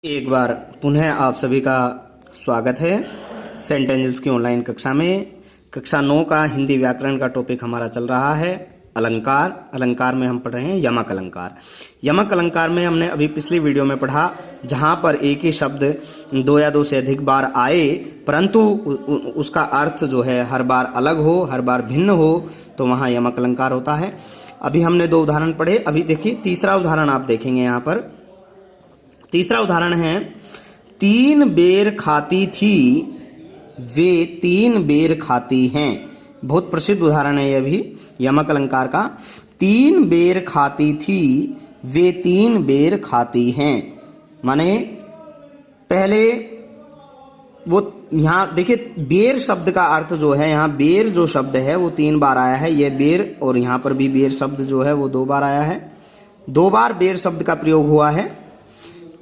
एक बार पुनः आप सभी का स्वागत है सेंटेंजेस की ऑनलाइन कक्षा में। कक्षा 9 का हिंदी व्याकरण का टॉपिक हमारा चल रहा है अलंकार। अलंकार में हम पढ़ रहे हैं यमक अलंकार। यमक अलंकार में हमने अभी पिछली वीडियो में पढ़ा जहाँ पर एक ही शब्द दो या दो से अधिक बार आए परंतु उसका अर्थ जो है हर बार अलग हो, हर बार भिन्न हो, तो वहाँ यमक अलंकार होता है। अभी हमने 2 उदाहरण पढ़े। अभी देखिए तीसरा उदाहरण आप देखेंगे। यहाँ पर तीसरा उदाहरण है 3 बेर खाती थी वे 3 बेर खाती हैं। बहुत प्रसिद्ध उदाहरण है यह भी यमक अलंकार का। 3 बेर खाती थी वे 3 बेर खाती हैं, माने पहले वो यहाँ देखिए बेर शब्द का अर्थ जो है, यहाँ बेर जो शब्द है वो 3 बार आया है, ये बेर, और यहाँ पर भी बेर शब्द जो है वो 2 बार आया है। 2 बार बेर शब्द का प्रयोग हुआ है।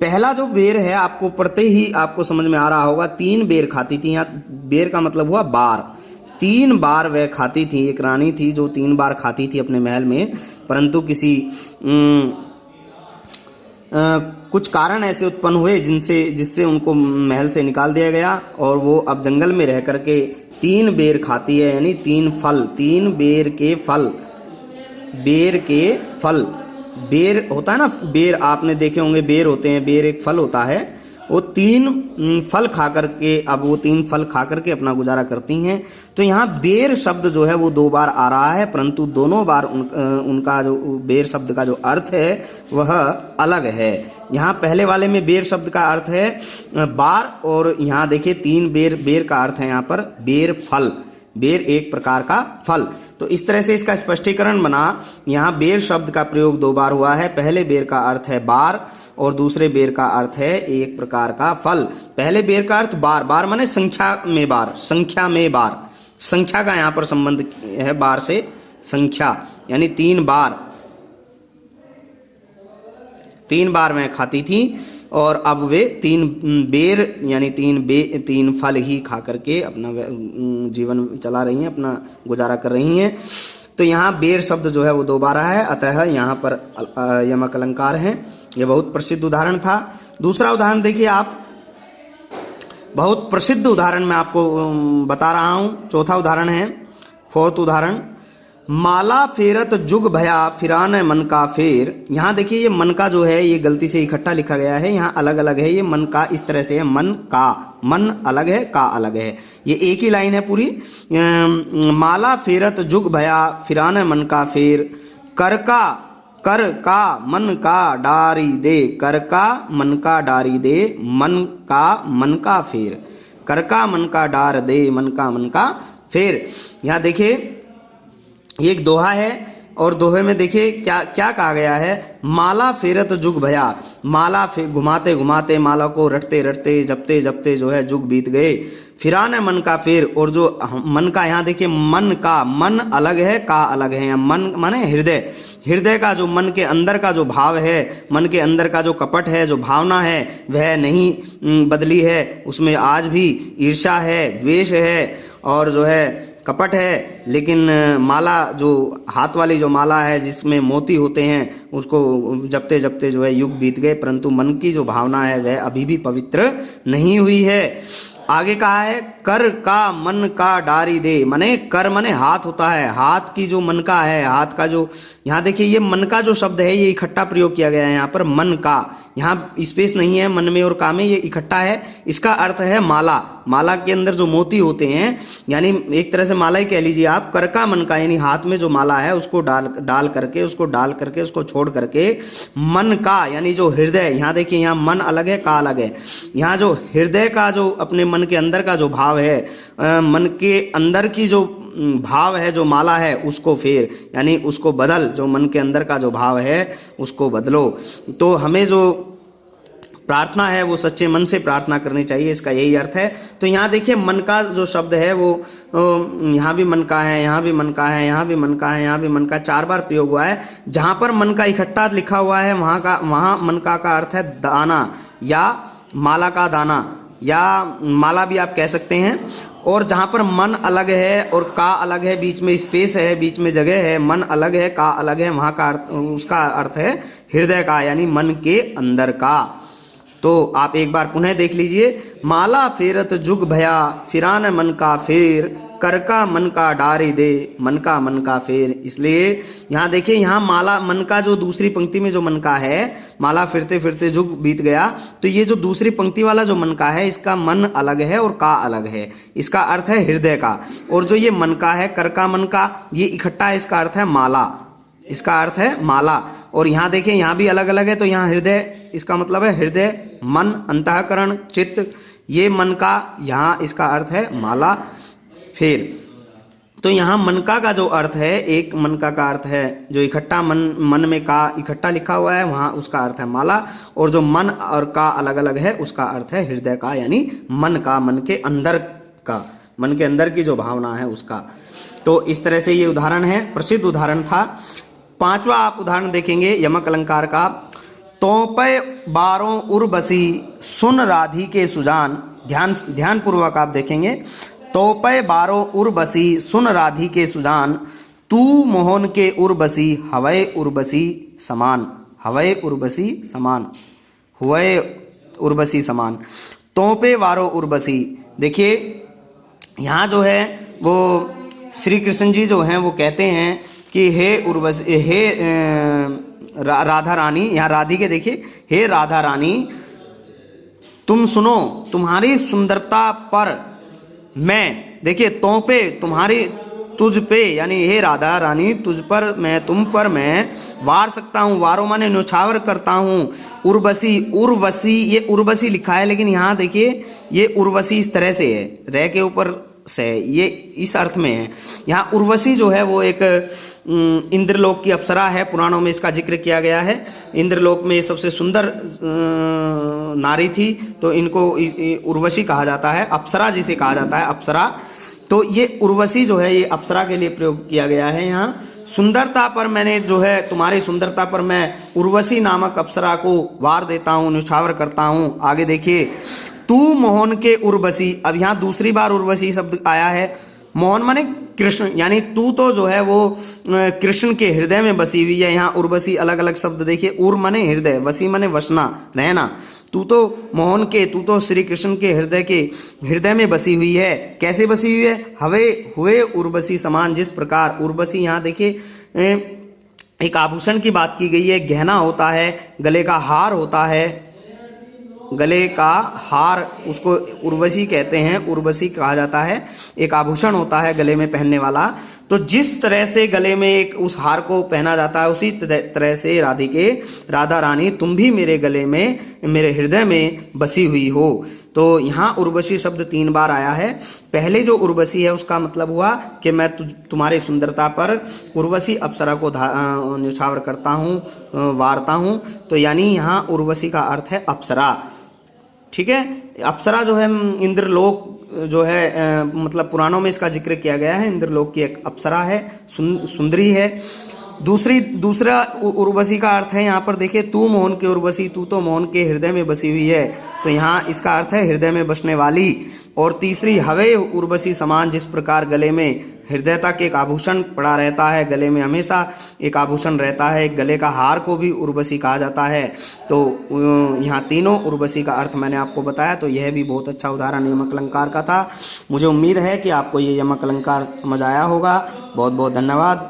पहला जो बेर है आपको पढ़ते ही आपको समझ में आ रहा होगा, 3 बेर खाती थी। यहाँ बेर का मतलब हुआ बार। 3 बार वह खाती थी। एक रानी थी जो 3 बार खाती थी अपने महल में, परंतु किसी कुछ कारण ऐसे उत्पन्न हुए जिससे उनको महल से निकाल दिया गया और वो अब जंगल में रह करके 3 बेर खाती है, यानी 3 फल, 3 बेर के फल। बेर के फल, बेर होता है ना, बेर आपने देखे होंगे, बेर होते हैं, बेर एक फल होता है। वो 3 फल खा करके, अब वो 3 फल खा करके अपना गुजारा करती हैं। तो यहाँ बेर शब्द जो है वो 2 बार आ रहा है, परंतु दोनों बार उनका जो बेर शब्द का जो अर्थ है वह अलग है। यहाँ पहले वाले में बेर शब्द का अर्थ है बार, और यहाँ देखिए 3 बेर, बेर का अर्थ है यहाँ पर बेर फल, बेर एक प्रकार का फल। तो इस तरह से इसका स्पष्टीकरण बना। यहाँ बेर शब्द का प्रयोग 2 बार हुआ है। पहले बेर का अर्थ है बार और दूसरे बेर का अर्थ है एक प्रकार का फल। पहले बेर का अर्थ बार, बार माने संख्या में बार, संख्या में बार, संख्या का यहाँ पर संबंध है बार से, संख्या, यानी 3 बार, 3 बार मैं खाती थी और अब वे 3 बेर यानी 3 फल ही खा करके अपना जीवन चला रही हैं, अपना गुजारा कर रही हैं। तो यहाँ बेर शब्द जो है वो 2 बार आया है, अतः यहाँ पर यमक अलंकार है। ये बहुत प्रसिद्ध उदाहरण था। दूसरा उदाहरण देखिए आप, बहुत प्रसिद्ध उदाहरण मैं आपको बता रहा हूँ। चौथा उदाहरण है, 4th उदाहरण, माला फेरत जुग भया फिरान मन का फेर। यहाँ देखिए ये मन का जो है ये गलती से इकट्ठा लिखा गया है, यहाँ अलग अलग है। ये मन का इस तरह से है, मन का, मन अलग है, का अलग है, ये एक ही लाइन है पूरी। माला फेरत जुग भया फिरान मन का फेर, कर का मन का डारी दे, कर का मन का डारी दे, मन का फेर, कर का मन का डार दे, मन का फेर। यहाँ देखिए ये एक दोहा है और दोहे में देखिए क्या क्या कहा गया है, माला फेरत जुग भया, माला घुमाते घुमाते, माला को रटते रटते, जपते जपते जो है जुग बीत गए। फिरान मन का फेर, और जो मन का, यहाँ देखिए मन का, मन अलग है, का अलग है। मन माने हृदय, हृदय का जो मन के अंदर का जो भाव है, मन के अंदर का जो कपट है, जो भावना है, वह नहीं बदली है। उसमें आज भी ईर्ष्या है, द्वेष है और जो है कपट है। लेकिन माला, जो हाथ वाली जो माला है जिसमें मोती होते हैं, उसको जपते जपते जो है युग बीत गए, परंतु मन की जो भावना है वह अभी भी पवित्र नहीं हुई है। आगे कहा है, कर का मन का डारी दे, माने कर माने हाथ होता है, हाथ की जो मन का है, हाथ का जो, यहाँ देखिए ये मन का जो शब्द है ये इकट्ठा प्रयोग किया गया है यहाँ पर, मन का, यहाँ स्पेस नहीं है मन में और का में, ये इकट्ठा है। इसका अर्थ है माला, माला के अंदर जो मोती होते हैं, यानी एक तरह से माला ही कह लीजिए आप। कर का मन का, यानी हाथ में जो माला है उसको डाल करके उसको छोड़ करके, मन का यानी जो हृदय, यहाँ देखिए यहाँ मन अलग है, का अलग है। यहाँ जो हृदय का जो अपने मन के अंदर का जो भाव है, मन के अंदर की जो भाव है, जो माला है, उसको फेर, यानी उसको बदल, जो मन के अंदर का जो भाव है उसको बदलो। तो हमें जो प्रार्थना है वो सच्चे मन से प्रार्थना करनी चाहिए, इसका यही अर्थ है। तो यहाँ देखिए मन का जो शब्द है वो यहाँ भी मन का है, यहाँ भी मन का है, यहाँ भी मन का है, यहाँ भी मन का, 4 बार प्रयोग हुआ है। जहाँ पर मन का इकट्ठा लिखा हुआ है वहाँ मन का अर्थ है दाना या माला का दाना, या माला भी आप कह सकते हैं। और जहाँ पर मन अलग है और का अलग है, बीच में स्पेस है, बीच में जगह है, मन अलग है, का अलग है, वहाँ का अर्थ, उसका अर्थ है हृदय का, यानी मन के अंदर का। तो आप एक बार पुनः देख लीजिए। माला फेरत जुग भया फिरान मन का फेर, कर का मन का डारी दे मन का फेर। इसलिए यहाँ देखिए, यहाँ माला मन का जो दूसरी पंक्ति में जो मन का है, माला फिरते फिरते जुग बीत गया, तो ये जो दूसरी पंक्ति वाला जो मन का है, इसका मन अलग है और का अलग है। इसका अर्थ है हृदय का। और जो ये मन का है, कर का मन का, ये इकट्ठा है, इसका अर्थ है माला। इसका अर्थ है माला। और यहाँ देखिए, यहाँ भी अलग अलग है। तो यहाँ हृदय, इसका मतलब है हृदय, मन, अंतःकरण, चित्त, ये मन का, यहाँ इसका अर्थ है माला। फिर तो यहाँ मनका का जो अर्थ है, एक मनका का अर्थ है जो इकट्ठा, मन में का इकट्ठा लिखा हुआ है, वहाँ उसका अर्थ है माला। और जो मन और का अलग अलग है, उसका अर्थ है हृदय का, यानी मन का, मन के अंदर का, मन के अंदर की जो भावना है उसका। तो इस तरह से ये उदाहरण है, प्रसिद्ध उदाहरण था। पांचवा आप उदाहरण देखेंगे यमक अलंकार का। तोपय बारों उर्वशी सुन राधी के सुजान। ध्यान पूर्वक आप देखेंगे। तोपय बारों उर्वशी सुन राधी के सुजान, तू मोहन के उर्वशी हवय उर्वशी समान। हवय उर्वशी समान, हुए उर्वशी समान। तोपे बारों उर्वशी, देखिए यहाँ जो है वो श्री कृष्ण जी जो हैं वो कहते हैं कि हे उर्वशी, हे राधा रानी, यहाँ राधिके देखिए, हे राधा रानी तुम सुनो, तुम्हारी सुंदरता पर मैं, देखिए तो पे, तुम्हारी, तुझ पे, यानी हे राधा रानी तुझ पर मैं, तुम पर मैं वार सकता हूँ। वारो माने न्योछावर करता हूँ। उर्वशी, उर्वशी, ये उर्वशी लिखा है, लेकिन यहाँ देखिए ये उर्वशी इस तरह से है, रह के ऊपर से, ये इस अर्थ में है। यहाँ उर्वशी जो है वो एक इंद्रलोक की अप्सरा है। पुराणों में इसका जिक्र किया गया है। इंद्रलोक में सबसे सुंदर नारी थी, तो इनको उर्वशी कहा जाता है, अप्सरा जिसे कहा जाता है, अप्सरा। तो ये उर्वशी जो है ये अप्सरा के लिए प्रयोग किया गया है। यहाँ सुंदरता पर मैंने जो है, तुम्हारी सुंदरता पर मैं उर्वशी नामक अप्सरा को वार देता हूँ, न्योछावर करता हूँ। आगे देखिए, तू मोहन के उर्वशी। अब यहाँ दूसरी बार उर्वशी शब्द आया है। मोहन माने कृष्ण, यानी तू तो जो है वो कृष्ण के हृदय में बसी हुई है। यहाँ उर्वशी अलग अलग शब्द देखिए, उर माने हृदय, वसी माने वसना, रहना। तू तो मोहन के, तू तो श्री कृष्ण के हृदय में बसी हुई है। कैसे बसी हुई है? हवे हुए उर्वशी समान, जिस प्रकार उर्वशी, यहाँ देखिए एक आभूषण की बात की गई है, गहना होता है, गले का हार होता है, गले का हार, उसको उर्वशी कहते हैं, उर्वशी कहा जाता है। एक आभूषण होता है गले में पहनने वाला। तो जिस तरह से गले में एक उस हार को पहना जाता है, उसी तरह से राधिके, राधा रानी तुम भी मेरे गले में, मेरे हृदय में बसी हुई हो। तो यहाँ उर्वशी शब्द 3 बार आया है। पहले जो उर्वशी है उसका मतलब हुआ कि मैं तुम्हारी सुंदरता पर उर्वशी अप्सरा को न्योछावर करता हूँ, वारता हूँ। तो यानी यहाँ उर्वशी का अर्थ है अप्सरा। ठीक है, अप्सरा जो है इंद्रलोक जो है, मतलब पुराणों में इसका जिक्र किया गया है। इंद्रलोक की एक अप्सरा है, सुंदरी है। दूसरा उर्वशी का अर्थ है यहाँ पर देखिए, तू मोहन के उर्वशी, तू तो मोहन के हृदय में बसी हुई है। तो यहाँ इसका अर्थ है हृदय में बसने वाली। और तीसरी, हवे उर्वशी समान, जिस प्रकार गले में हृदय तक एक आभूषण पड़ा रहता है, गले में हमेशा एक आभूषण रहता है, गले का हार को भी उर्वशी कहा जाता है। तो यहाँ तीनों उर्वशी का अर्थ मैंने आपको बताया। तो यह भी बहुत अच्छा उदाहरण यमक अलंकार का था। मुझे उम्मीद है कि आपको ये यमक अलंकार समझ आया होगा। बहुत बहुत धन्यवाद।